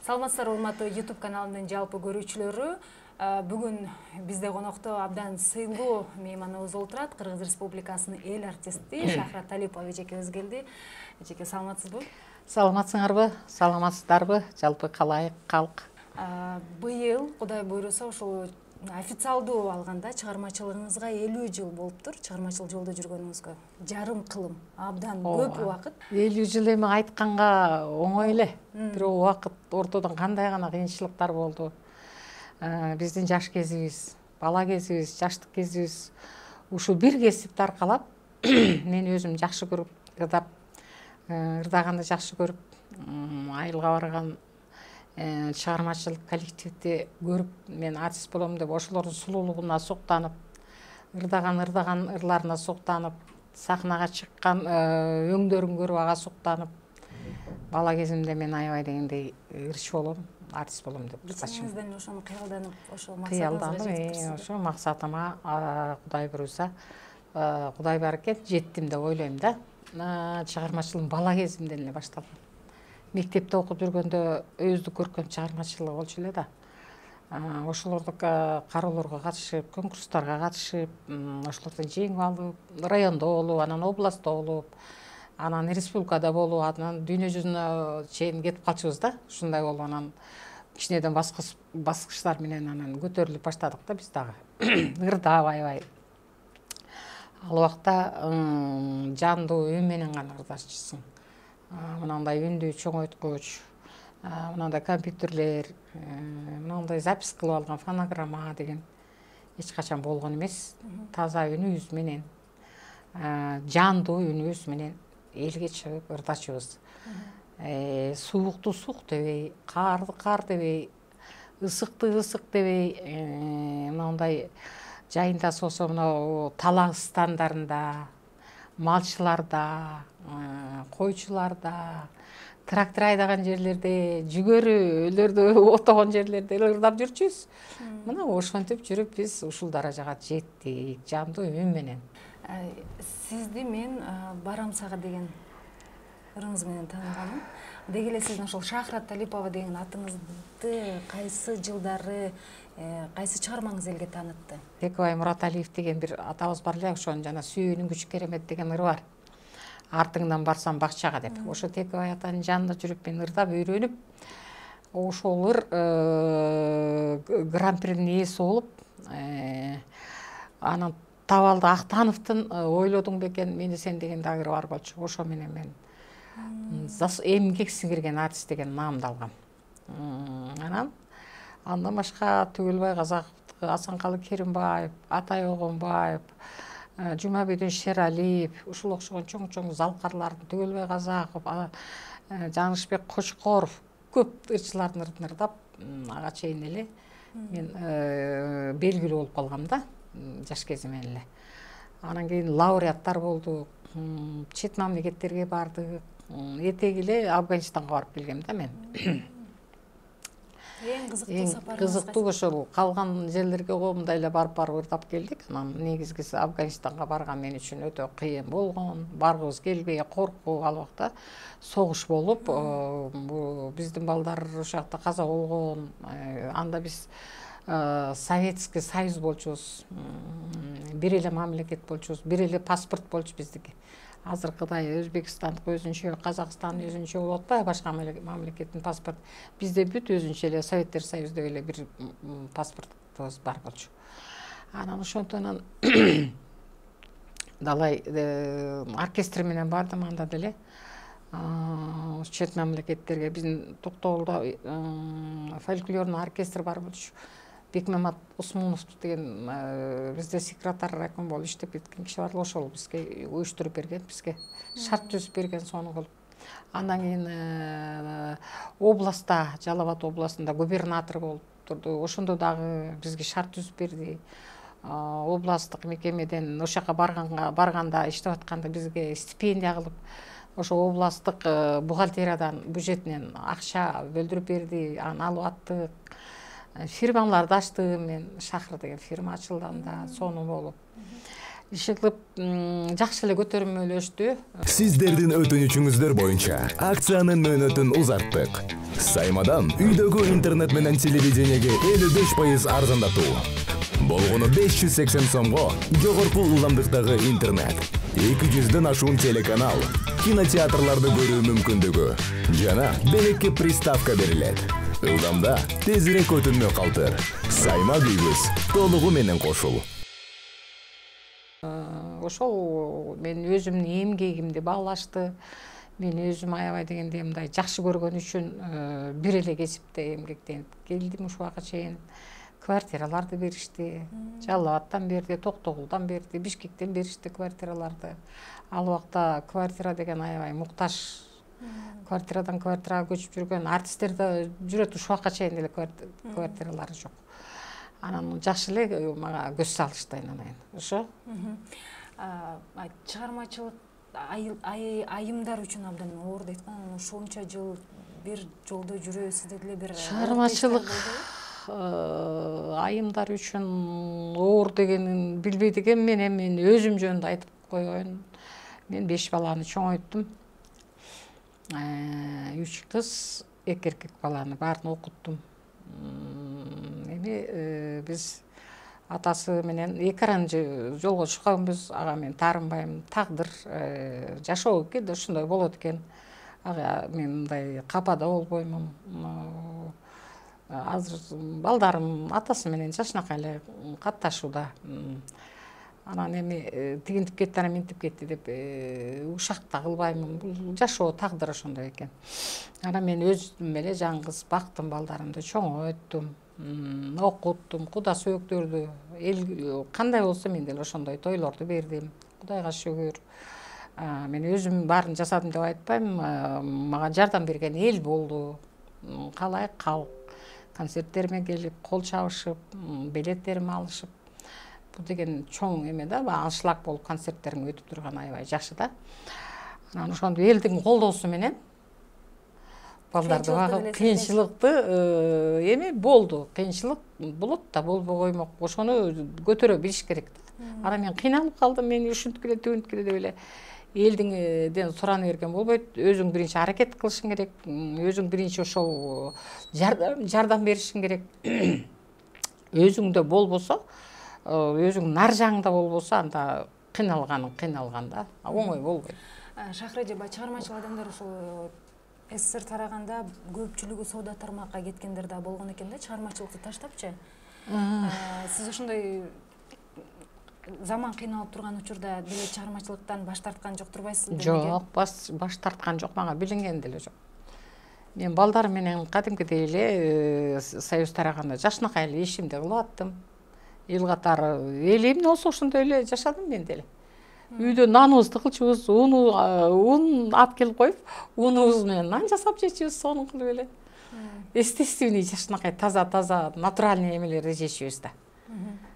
Саламатсыздар, урматтуу YouTube каналынын жалпы көрүүчүлөрү. Бүгүн бизде конокто абдан сыйлуу мейманыбыз отурат. Кыргыз Республикасынын эл артисти Шахрат Талипова эжекебиз келди. Эжеке, саламатсызбы? Саламатсыңарбы? Саламатсыздарбы? Жалпы калайык калк. Быйыл Кудай буйруса ошол официалдуу алганда чыгармачылыгыңызга 50 жыл болуптур. Чыгармачыл жолдо жүргөнүңүзгө. Жарым кылым, абдан көп убакыт. 50 жыл эми айтканга оңой эле. Бирок убакыт ортодон кандай гана кыйынчылыктар болду. Биздин жаш кезибиз, бала кезибиз, жаштык кезибиз ушу бир кесипти аркалап, мен өзүм жакшы көрүп, ырдаганды жакшы көрүп, айылга барган чыгармачылык коллективди көрүп, мен артист болом деп ошолордун сулуулугуна суктанып, ырдаган ырларына суктанып, сахнага чыккан өңдөрүн көрүп ага суктанып, бала кезимде мен аябай дегендей ырчы болом, артист болом деп кичинеңизден ошону кыялданып, ошо максатыңызга кыялданып, ошо максатыма Кудай буйруса, Кудай бар экен, жеттим деп ойлойм да. Чыгармачылыгым бала кезимден эле башталган. Мектепте окуп жүргөндө өздүк көркөм чыгармачылык болчу эле да. Ошолордук кароолорго катышып, конкурстарга катышып, ошолордон жеңип алып, райондо болуп, анан областта болуп, анан республикада болуп, анан дүйнө жүзүнө чейин кетип калчубуз да. Ушундай болуп, анан кичинеден баскычтар менен анан көтөрүлүп баштадык да биз дагы. Ырдап аябай. Ал убакта жандуу үн менен гана ырдашчысың. Мынандай үндү чоңойткуч, мынандай компьютерлер, мынандай запись кылып алган фонограмма деген эч качан болгон эмес. Таза үнүбүз менен, жандуу үнүбүз менен элге чыгып ырдачубуз. Суукту сук дебей, карды кар дебей, ысыкты ысык дебей, мындай жайында болсо мына талак стандарында, малчыларда, койчуларда, трактор айдаган жерлерде, жүгөрүлөрдө отогон жерлерде ырдап жүрчүбүз. Мына ошентип жүрүп биз ушул даражага жеттик, жандуу үн менен. Сизди мен Барамсага деген ырыңыз менен тааныганмын. Деги эле сиздин ошол Шахрат Талипова деген атыңызды кайсы жылдары, кайсы чыгармаңыз элге таанытты? Текебай Мураталиев деген бир атабыз бар эле, ошонун жана сүйүүнүн күчү керемет деген ыры бар. Артыңдан барсам бакчага деп. Ошо Текебай атанын жанында жүрүп мен ырдап үйрөнүп, ошол ыр гран-принин ээси болуп, анан Табалды Актановдун ойлодуң бекен мени сен деген дагы ыры бар болчу. Ошо менен мен эмгек сиңирген артист деген наамды алгам. Анан андан башка Түгөлбай Казаковдук, Асанкалы Керимбаев, Атай Огонбаев, Жумабүйдүн Шералиев, ушул окшогон чоң залкарлардын Түгөлбай Казаков, Жаңышбек Кочкоров көп ырчылардын ырдын ырдап, ага чейин эле мен белгилүү болуп калгам да, жаш кезимен эле. Анан кийин лауреаттар болдук, чет мамлекеттерге бардык, этеги эле Афганистанга барып келгем да мен. Эң кызыктуу сапарыңыз? Кызыктуу ошол калган жерлерге коомдой эле барып ырдап келдик. Анан негизгиси Афганистанга барган мен үчүн өтө кыйын болгон. Баргыбыз келбей, коркуу, ал убакта согуш болуп, биздин балдар ошол жакта каза болгон. Анда биз Советский Союз болчубуз, бир эле мамлекет болчубуз, бир эле паспорт болчу биздики. Азыркыдай Өзбекстандык өзүнчө, Казакстан өзүнчө болуп атпайбы, башка мамлекеттин паспорт. Бизде бүт өзүнчө эле Советтер Союзунда эле бир паспортубуз бар болчу. Анан ошондон далай оркестр менен бардым анда деле. Чет мамлекеттерге биздин Токтогулда фольклорный оркестр бар болчу. Бекмамат Усмунов деген бизде секретарь райком болуп иштеп кеткен киши бар, ошол бизге уюштуруп берген, бизге шарт түзүп берген сону кылып. Андан кийин областта, Жалал Абад областында губернатор болуп турду. Ошондо дагы бизге шарт түзүп берди. Областтык мекемеден ошол жака барганда, иштеп атканда бизге стипендия кылып, ошо областтык бухгалтериядан, бюджетинен акча бөлдүрүп берди. Аны алып аттык. Фирмаларды ачтым мен, Шахыр деген фирма ачылды анда, сону болуп. иши кылып жакшы эле көтөрмөлөштү. Сиздердин өтүнүчүңүздөр боюнча акциянын мөөнөтүн узарттык. Саймадан үйдөгү интернет менен телевидениеге 55% арзандатуу. Болгону 580 сомго жогорку ылдамдыктагы интернет, 200дөн ашуун телеканал, кинотеатрларды көрүү мүмкүндүгү жана белекке приставка берилет. Ылдамда тезирээк өтүнмө калтыр. Сайма күйбүз толугу менен кошул. Ошол мен өзүмдүн эмгегимди баалашты. Мен өзүм аябай дегенде мындай жакшы көргөн үчүн бир эле кесипте эмгектенип келдим ушуга чейин. Квартираларды беришти. Жалал Абадтан берди, Токтогулдан берди, Бишкектен беришти квартираларды. Ал убакта квартира деген аябай муктаж. Квартирадан квартирага көчүп жүргөн артисттер да жүрөт, ушуга чейин эле квартиралары жок. Анан жакшы эле мага көз салышты айнанайын. Ошо. Чыгармачылык айымдар үчүн абдан оор дейт. Ошонча жыл бир жолдо жүрөсүз деле бир чыгармачылык айымдар үчүн оор дегенин билбейт экенмин. Эми мен өзүм жөнүндө айтып коеюн. Мен 5 баланы чоңойттум. 3 кыз, 2 эркек баланы баарын окуттум. Эми биз атасы менен эки аран жолго чыкканбыз. Ага мен таарынбайм. Тагдыр жашоо экен, ушундай болот экен. Ага мен мындай капада болбоймун. Азыр балдарым атасы менен жашынакай эле катташууда. Анан эми тигинтип кетти, анан минтип кетти деп ушак да кылбаймын. Бул жашоо тагдыр ошондой экен. Анан мен өзүм эле жаңгыз бактым, балдарымды чоңойттум, окуттум, куда сөөктөрдү. Эл кандай болсо мен деле ошондой тойлорду бердим. Кудайга шүгүр. Мен өзүм баарын жасадым деп айтпайм. Мага жардам берген эл болду. Калай калк концерттериме келип, кол чабышып, билеттерими алышып. Бул деген чоң эме да, аншлаг болуп концерттериң өтүп турган аябай жакшы да. Анан ошондо элдин колдоосу менен балдарды багып кыйынчылыкты эми болду. Кыйынчылык болот да, болбой коймок. Ошону көтөрө билиш керек да. Анан мен кыйналып калдым. Мен ушинтип эле түгүнтүп эле деп эле элдиңден сурана берген болбойт. Өзүң биринчи аракет кылышың керек. Өзүң биринчи ошол жардам беришиң керек. Өзүңдө болбосо, өзүң нар жагыңда болбосо, анда кыйналган да. Оңой болбойт. Шахра эже, чыгармачыл адамдар ошол СССР тараганда көпчүлүгү соода тармакка кеткендер да болгон экен да, чыгармачылыкты таштапчы. Сиз ошондой заман кыйналып турган учурда деле чыгармачылыктан баш тарткан жок турбайсызбы? Жок, баш тарткан жок, мага билинген деле жок. Мен балдарым менен кадимкидей эле Союз тараганда жашынакай эле ишимди кылып аттым. Эл катары эл эмне болсо ошондой эле жашадым мен деле. Үйдө наныбызды кылчубуз, un алып келип коюп, унубуз менен нан жасап жечүбүз, сонун кылып эле. Естественный жашынакай таза натуральный эмелерди жечүбүз да.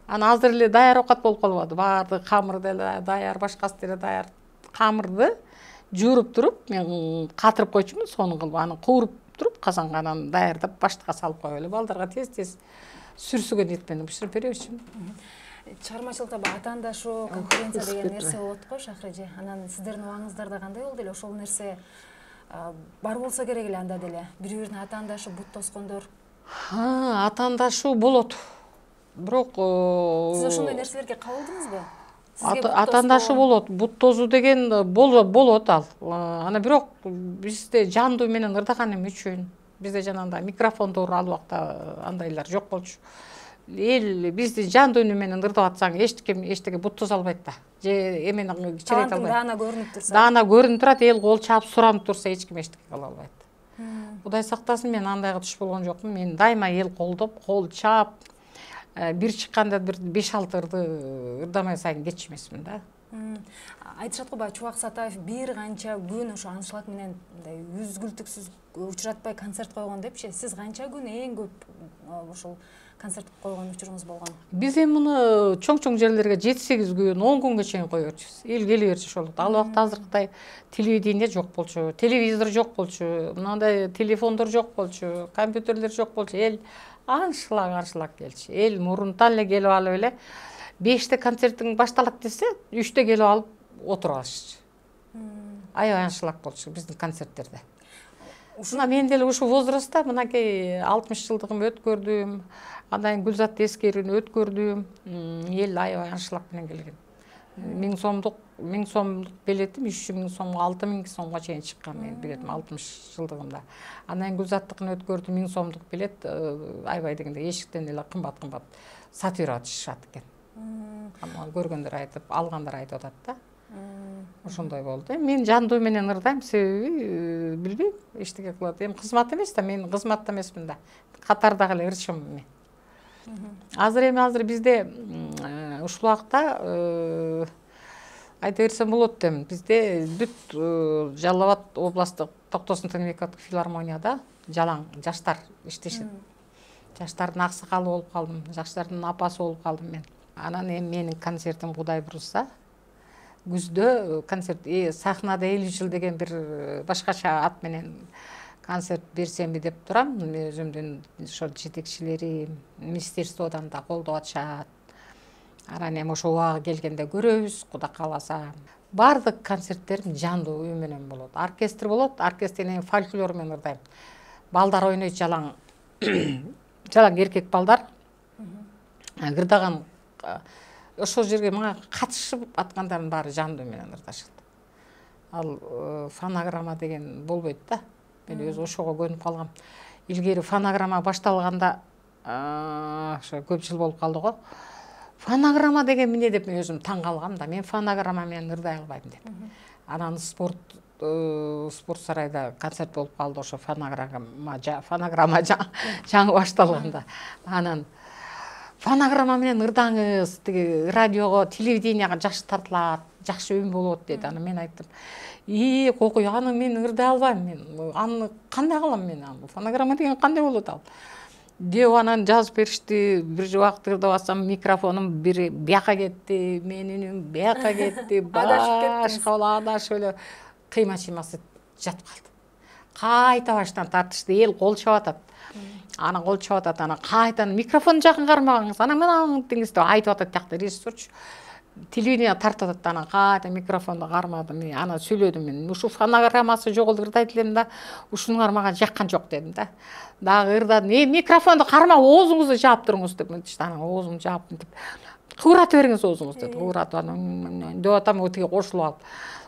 Ана азыр эле даяр оокат болуп калбады. Баардыгы камыр деле даяр, башкасы деле даяр. Камырды жууруп туруп, мен катырып койчумун, сонун кылып, аны кууруп туруп, казанга анан даярдап баштыкка салып коюп эле балдарга тез сүрсүгөн эт менен бышырып беребичимин. Чыгармачылыкта атаандашуу, конкуренция деген нерсе болот го, Шахра эже. Анан сиздердин убагыңыздарда кандай болду эле? Ошол нерсе бар болсо керек эле анда деле. Бири-бирин атаандашып бут тоскондор. Атаандашуу болот. Бирок сиз ошондой нерселерге кабылдыңызбы? Атаандашуу болот. Бут тозуу деген болот ал. Ана бирок бизде жандуу менен ырдаганым үчүн, бизде жанагындай микрофондор ал убакта андайлар жок болчу. Эл бизди жандуу үнү менен ырдап атсаң эчтеке бут тозо албайт да. Же эмени чирете албайт. Даана көрүнүп турса. Даана көрүнүп турат, эл кол чаап суранып турса эч ким эчтеке кыла албайт. Кудай сактасын, мен андайга туш болгон жокмун. Мен дайыма эл колдоп, кол чаап, бир чыкканда бир 5-6 ырды ырдамай сайын кетчү эмесмин да. Айтышат го, Чубак Сатаев бир канча күн ошо аншлаг менен мындай үзгүлтүксүз учуратпай концерт койгон депчи. Сиз канча күн эң көп ошол концерт койгон учуруңуз болгон? Биз эми муну чоң жерлерге 7-8 күн, 10 күнгө чейин коёбуз. Эл келе берчү ошол. Ал убакта азыркыдай телевидение жок болчу, телевизор жок болчу, мындай телефондор жок болчу, компьютерлер жок болчу. Эл аншлаг келчү. Эл мурунтан эле келип алып эле 5-те концертің башталат десе, 3-те келіп алып отырып алышчы. Аябай аншлаг болчу биздин концерттерде. Ушуна мен деле ушу возрастта мынакей 60 жылдыгым өткөрдүм, андан Гүлзат эскерүүнү өткөрдүм. Эл аябай аншлаг менен келген. 1000 сомдук билетим 3000 сомго 6000 сомго чейин чыккан мен билетим 60 жылдыгымда. Андан Гүлзаттыкын өткөрдүм 1000 сомдук билет аябай дегенде эшиктен эле кымбат сатып берип атышат экен. Аны көргөндөр айтып, алгандар айтып атат да. Ошондой болду. Мен жандуу менен ырдайм, себеби билбейм, эчтеке кылат. Эми кызмат эмес да, мен кызматта эмесмин да. Катардагы эле ырчымын мен. Азыр бизде ушул убакта айта берсем болот дейм. Бизде бүт Жалал Абад областык Токтосун Тыныбековдук филармонияда жалаң жаштар иштешет. Жаштардын аксакалы болуп калдым, жаштардын апасы болуп калдым мен. Анан эми менин концертим Кудай буйруса, күздө концерт сахнада 50 жыл деген бир башкача ат менен концерт берсемби деп турам. Өзүмдүн ошо жетекчилери министерстводон да колдоп атышат. Анан эми ошо убагы келгенде көрөбүз, Кудай кааласа. Бардык концерттерим жандуу үй менен болот. Оркестр болот, оркестрден фольклор менен ырдайм. Балдар ойнойт жалаң эркек балдар. Кырдаган ошол жерге мага катышып аткандардын баары жандуу менен ырдашат. Ал фонограмма деген болбойт да. Мен өзү ошого көнүп калгам. Илгери фонограмма башталганда ошо көп жыл болуп калды го. Фонограмма деген эмне деп мен өзүм таң калгам да. Мен фонограмма менен ырдай албайм деп. Анан спорт сарайда концерт болуп калды, ошо фонограмма жаңы башталганда. Анан фонограмма менен ырдаңыз, тиги радиого, телевиденияга жакшы тартылат, жакшы үн болот деди. Анан мен айттым, кокуй, аны мен ырдай албайм, мен аны кандай кылам мен, фонограмма деген кандай болот ал? Деп анан жазып беришти, бир убакыт ырдап атсам микрофонум бири бияка кетти, менин үнүм бияка кетти, башка адашып эле кыйма-чыймасы жатып калды. Кайта баштан тартышты, эл кол чаап атат. Анан кол чаап атат, анан кайтан микрофон жакын кармагаңыз, анан мына деңиз деп айтып атат тиякта режиссерчу. Телевидение тартып атат, анан кайта микрофонду кармадым, анан сүйлөдүм мен. Ушу фонограммасы жок эле ырдайт элем да, ушунун мага жаккан жок дедим да. Дагы ырдадым, микрофонду кармап, оозуңузду жаап туруңуз деп, анан оозумду жаап деп, кыбыратып бериңиз оозуңузду деп, кыбыратып анан деп атам, тиги кошулуп алып.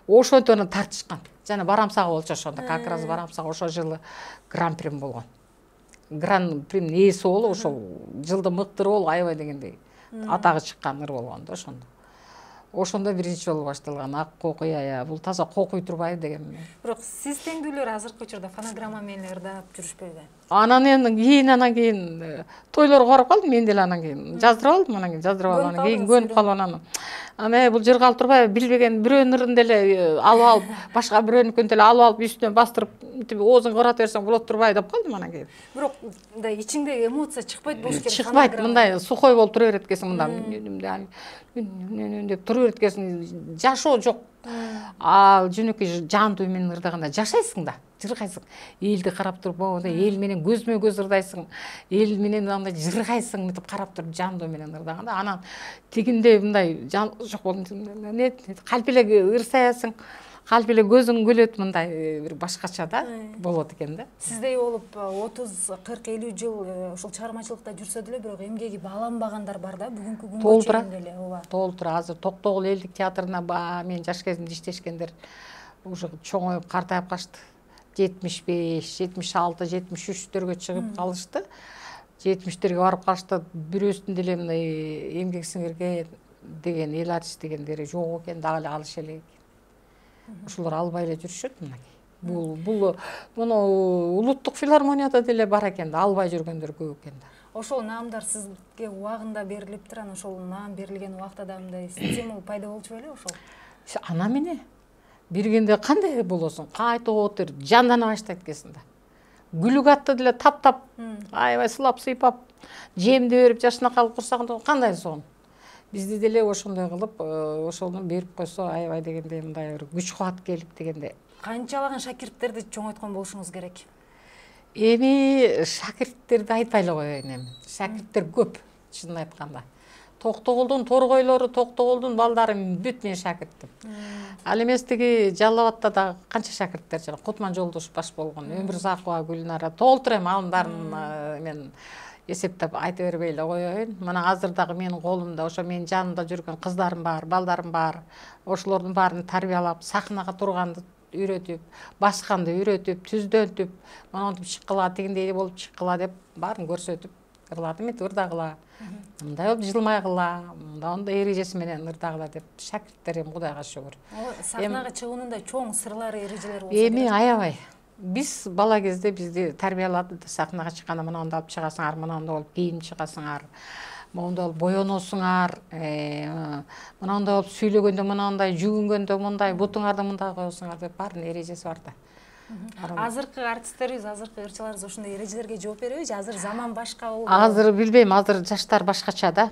Ошонтон тартышкан. Жана барамсагы болчу ошондо, как раз барамсагы ошол жылы гран-при болгон. Гран-при ээси болуп, ошол жылдын мыктыры болуп, аябай дегендей атагы чыккан ыр болгон да ошондо. Ошондо биринчи жолу башталган. Ак кокуй, бул таза кокуй турбайбы дегем. Бирок сиз теңдүүлөр азыркы учурда фонограмма менен ырдап жүрүшпөйбү? Анан кийин тойлорго барып калдым, мен деле анан кийин жаздырып алдым, анан кийин жаздырып алып, анан кийин көнүп калып анан. Ана бул жыргалып турбайбы, билбеген бирөөнүн ырын деле алып, башка бирөөнүкүн деле алып үстүнө бастырып, оозун кыбырата берсең болот турбайбы деп калдым анан кийин. Бирок мындай ичиңдеги эмоция чыкпайт болуш керек. Чыкпайт, мындай сухой болуп тура берет экенсиң, мындай деп тура берет экенсиң, жашоо жок. Ал жөнөкөй жандуу менен ырдаганда жашайсың да, жыргайсың. Элди карап туруп, эл менен көзмө көз ырдайсың. Эл менен мындай жыргайсың, мынтип карап туруп жандуу менен ырдаганда, анан тигинде мындай жок болду. Калп эле ырсаясың. Калп эле көзүң күлөт, мындай бир башкача да болот экен да. Сиздей болуп 30, 40, 50 жыл ушул чыгармачылыкта жүрсө деле, бирок эмгеги бааланбагандар бар да, бүгүнкү күнгө чейин деле. Толтура. Азыр Токтогул элдик театрына мен жаш кезинде иштешкендер уже чоңоюп картайып калышты. 75, 76, 73-төргө чыгып калышты. 70-терге барып калышты. Бирөөсүн деле мындай эмгек сиңирген деген, эл артист дегендери жок экен, дагы эле алыш элек. Ушулар албай эле жүрүшөт мынакей. Бул муну улуттук филармонияда деле бар экен да, албай жүргөндөр көп экен да. Ошол наамдар сизге убагында берилиптир, анан ошол наам берилген убакта да мындай стимул пайда болчу беле ошол? Ана эмне? Бергенде кандай болосуң? Кайта отур, жандана баштайт экенсиң да. Гүлүк атты деле таптап, аябай сылап сыйпап, жемди берип жашына калып курсагында кандай сон? Бизди деле ошондой кылып, ошону берип койсо аябай дегенде мындай бир күч кубат келип дегенде. Канчалаган шакирттерди чоңойткон болушуңуз керек? Эми шакирттерди айтпай эле коеюн эми. Шакирттер көп, чынын айтканда. Токтогулдун торгойлору, Токтогулдун балдары бүт мен шакирттим. Ал эмес тиги Жалал Абадта да канча шакирттер жана Кутман Жолдош баш болгон, Өмүрзакова, Гүлнара толтура эми анын баарын мен эсептеп айта бербей эле коеюн. Мына азыр дагы менин колумда ошо менин жанымда жүргөн кыздарым бар, балдарым бар. Ошолордун баарын тарбиялап, сахнага турганды үйрөтүп, басканды үйрөтүп, түздөнтүп, монтип чыккыла, тигиндей болуп чыккыла деп баарын көрсөтүп ырладым, ырдагыла. Мындай болуп жылмайгыла, мындай эрежеси менен ырдагыла деп шакирттерим Кудайга шүгүр. Сахнага чыгуунда чоң сырлары, эрежелери болсо Эми аябай. Биз бала кезде бизди тарбиялады, сахнага чыкканда мынандай алып чыгасыңар, мынандай болуп кийинип чыгасыңар, мындай болуп боеносуңар, мынандай болуп сүйлөгөндө мынандай, жүгүнгөндө мындай, бутуңарды мындай коесуңар деп баардын эрежеси бар да. Азыркы артисттерибиз, азыркы ырчыларыбыз ошондой эрежелерге жооп береби же азыр заман башка болду? Азыр билбейм, азыр жаштар башкача да.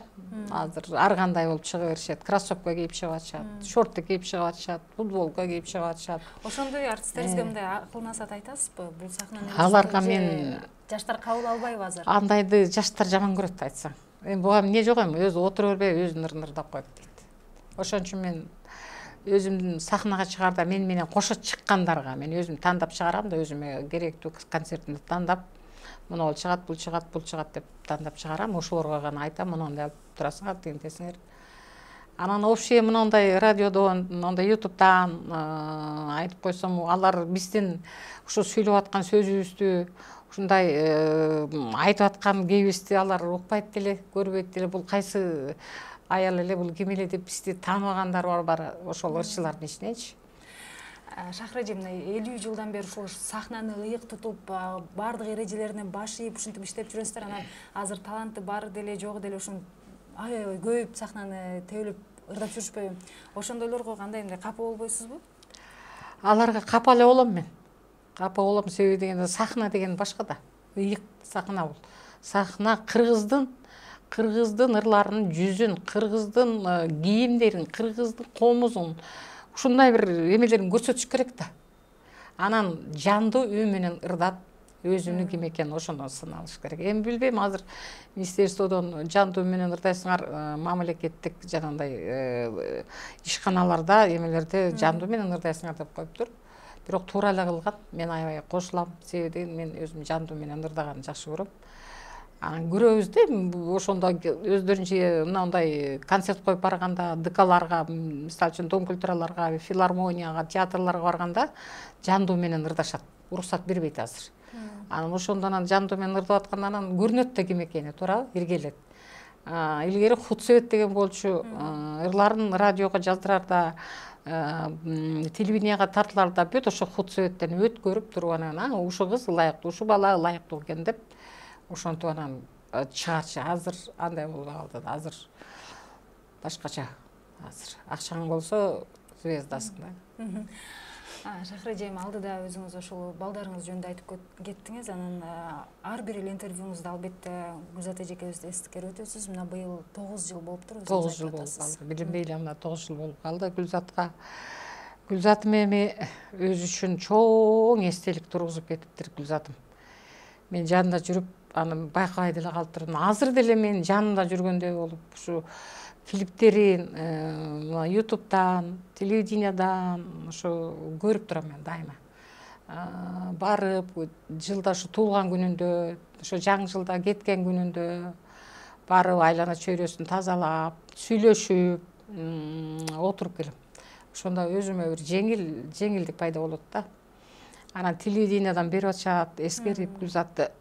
Азыр ар кандай болуп чыга беришет. Кроссовка кийип чыгып атышат, шорты кийип чыгып атышат, футболка кийип чыгып атышат. Ошондой артисттерибизге мындай акыл насаат айтасызбы? Бул сахнаны аларга мен жаштар кабыл албайбы азыр? Андайды жаштар жаман көрөт айтсаң. Эми буга эмне жок эми, өзү отура бербей, өзүн ырдап коет дейт. Ошон үчүн мен өзүмдүн сахнага чыгарда мен менен кошо чыккандарга мен өзүм тандап чыгарам да, өзүмө керектүү концертимди тандап, мына чыгат, бул чыгат, бул чыгат деп тандап чыгарам. Ошолорго гана айтам, мындай алып турасыңар, тигинтесиңер. Анан общий мындай радиодон, мындай ютубтан айтып койсом, алар биздин ушу сүйлөп аткан сөзүбүздү, ушундай айтып аткан кебизди алар укпайт деле, көрбөйт деле. Бул кайсы аял эле, бул ким эле деп бизди тааныбагандар бар, ошол ырчылардын ичиненчи. Шахра эже, мына 50 жылдан бери ушул сахнаны ыйык тутуп, баардык эрежелерине баш ийип, ушинтип иштеп жүрөсүздөр. Анан азыр таланты бар деле, жок деле ушун аябай көп сахнаны тебелеп ырдап жүрүшпөйбү? Ошондойлорго кандай мындай капа болбойсузбу? Аларга капа эле болом мен. Капа болом, себеби дегенде сахна деген башка да. Ыйык сахна бул. Сахна кыргыздын ырларынын жүзүн, кыргыздын кийимдерин, кыргыздын комузун, ушундай бир эмелерин көрсөтүш керек да. Анан жандуу үн менен ырдап, өзүнүн ким экенин ошондон сыналыш керек. Эми билбейм, азыр министерстводон жандуу менен ырдайсыңар, мамлекеттик жанагындай ишканаларда, эмелерде жандуу менен ырдайсыңар деп коюптур. Бирок туура эле кылган, мен аябай кошулам, себеби мен өзүм жандуу менен ырдаганды жакшы көрөм. Анан көрөбүз да, ошондо өздөрүнчө мындай концерт коюп барганда, ДКларга, мисалы үчүн Дом культураларга, филармонияга, театрларга барганда жандуу менен ырдашат. Уруксат бербейт азыр. Анан ошондон жандуу менен ырдап аткандан көрүнөт да ким экени, туурабы, иргелет. Илгери Хутсебет деген болчу, ырларын радиого жаздырарда, телевиденияга тартыларда бүт ошо Хутсебеттен өткөрүп туруп анан ушу кыз ылайыктуу, ушу бала ылайыктуу экен деп ошентип анан чыгарчы. Азыр андай болуп калды да, азыр башкача. Азыр акчаң болсо звездасың да. Шахра эжем, алдыда өзүңүз ошол балдарыңыз жөнүндө айтып кеттиңиз. Анан ар бир эле интервьюңузда албетте Гүлзат эжекебизди эстикке өтөсүз. Мына быйыл 9 жыл болуптур. 9 жыл болуп калды. Билинбей эле мына 9 жыл болуп калды Гүлзатка. Гүлзатым эми өзү үчүн чоң эстелик тургузуп кетиптир Гүлзатым. Мен жанында жүрүп, аны байкабай деле калып турдум. Азыр деле мен жанымда жүргөндөй болуп, ушу клиптерин ютубтан, телевидениядан ошо көрүп турам мен дайыма. Барып, жылда ушу туулган күнүндө, ошо жаңы жылда кеткен күнүндө барып айлана чөйрөсүн тазалап, сүйлөшүп, отуруп келем. Ошондо өзүмө бир жеңилдик пайда болот да. Анан телевидениядан берип атышат, эскерип Гүлзатты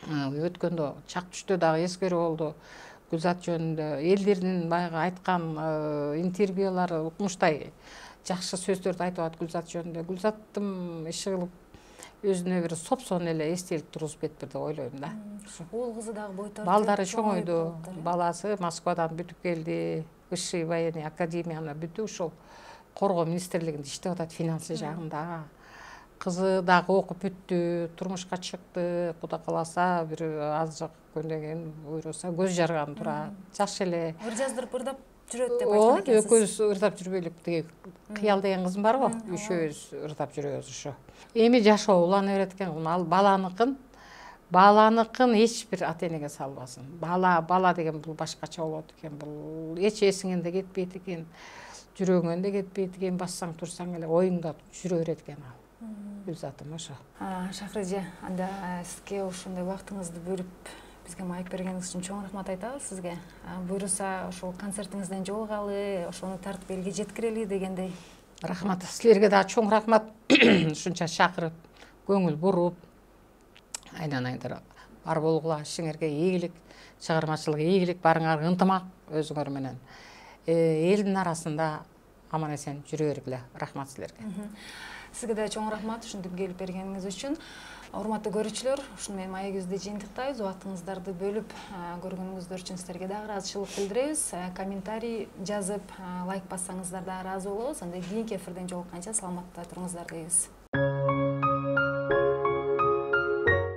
өткөндө чак түштө дагы эскерүү болду. Гүлзат жөнүндө элдердин баягы айткан интервьюлары укмуштай жакшы сөздөрдү айтып атат Гүлзат жөнүндө. Гүлзаттын иши кылып өзүнө бир сопсон эле эстелик тургузуп кетиптир деп ойлойм да. Уул кызы дагы бойтор. Балдары чоңойду, баласы Москвадан бүтүп келди, Высший военный академияны бүтүп ушул коргоо министрлигинде иштеп атат, финансы жагында. Кызы дагы окуп бүттү, турмушка чыкты, Кудай кааласа бир аз жак күндөн кийин буйруса көз жарган турат. Жакшы эле. Ыр жаздырып ырдап жүрөт деп айткан экенсиз. Экөөбүз ырдап жүрбөйлүк, тиги Кыял деген кызым бар го, үчөөбүз ырдап жүрөбүз ошо. Эми жашоо улана берет экен, ал баланыкын баланыкын эч бир ата энеге салбасын. Бала деген бул башкача болот экен, бул эч эсиңен де кетпейт экен, жүрөгүңөн да кетпейт экен, бассаң турсаң эле оюңда жүрө берет экен ал. Гүлзатым ошо. Шахра эже, анда сизге ушундай убактыңызды бөлүп бизге майк бергениңиз үчүн чоң рахмат айтабыз сизге. Буюрса ошол концертиңизден жолугалы, ошону тартып элге жеткирели дегендей. Рахмат. Силерге да чоң рахмат. Ушунча чакырып, көңүл буруп, айнан-айндар бар болгула, ишиңерге ийгилик, чыгармачылык ийгилик, барыңар ынтымак өзүңөр менен. Элдин арасында аман эсен жүрө бергиле. Рахмат силерге. Сизге да чоң рахмат ушинтип келип бергениңиз үчүн. Урматтуу көрүүчүлөр, ушуну менен маегибизди жыйынтыктайбыз. Убактыңыздарды бөлүп көргөнүңүздөр үчүн силерге дагы ыраазычылык билдиребиз. Комментарий жазып, лайк бассаңыздар да ыраазы болобуз. Анда кийинки эфирден жолукканча саламатта туруңуздар дейбиз.